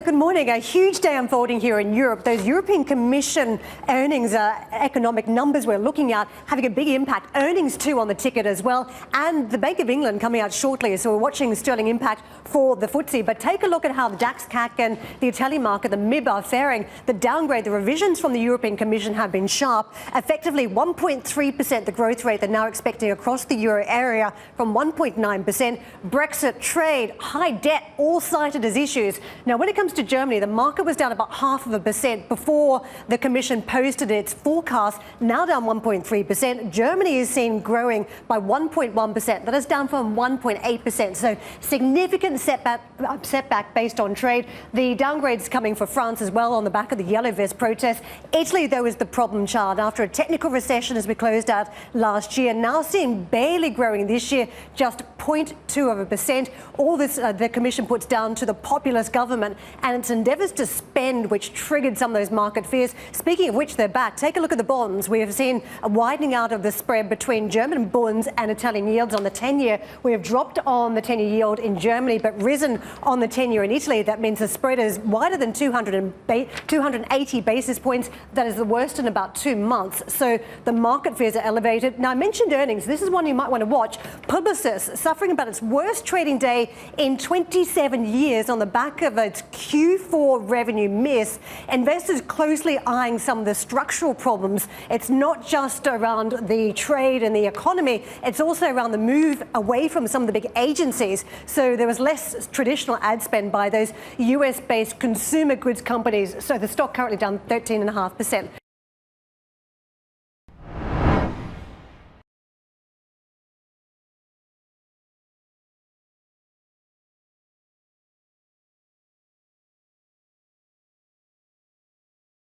Good morning. A huge day unfolding here in Europe. Those European Commission earnings, economic numbers we're looking at, having a big impact. Earnings too on the ticket as well. And the Bank of England coming out shortly. So we're watching sterling impact for the FTSE. But take a look at how the DAX, CAC and the Italian market, the MIB, are faring. The downgrade, the revisions from the European Commission have been sharp. Effectively 1.3% the growth rate they're now expecting across the euro area from 1.9%. Brexit, trade, high debt, all cited as issues. Now, when it comes to Germany, the market was down about 0.5% before the Commission posted its forecast, now down 1.3%. Germany is seen growing by 1.1%. That is down from 1.8%. So significant setback based on trade. The downgrades coming for France as well on the back of the yellow vest protests. Italy, though, is the problem child after a technical recession as we closed out last year. Now seeing barely growing this year, just 0.2%. All this the Commission puts down to the populist government and its endeavours to spend, which triggered some of those market fears. Speaking of which, they're back. Take a look at the bonds. We have seen a widening out of the spread between German bonds and Italian yields on the 10-year. We have dropped on the 10-year yield in Germany, but risen on the 10-year in Italy. That means the spread is wider than 280 basis points. That is the worst in about 2 months. So the market fears are elevated. Now, I mentioned earnings. This is one you might want to watch. Publicis suffering about its worst trading day in 27 years on the back of its Q4 revenue miss. Investors closely eyeing some of the structural problems. It's not just around the trade and the economy, it's also around the move away from some of the big agencies. So there was less traditional ad spend by those US-based consumer goods companies. So the stock currently down 13.5%.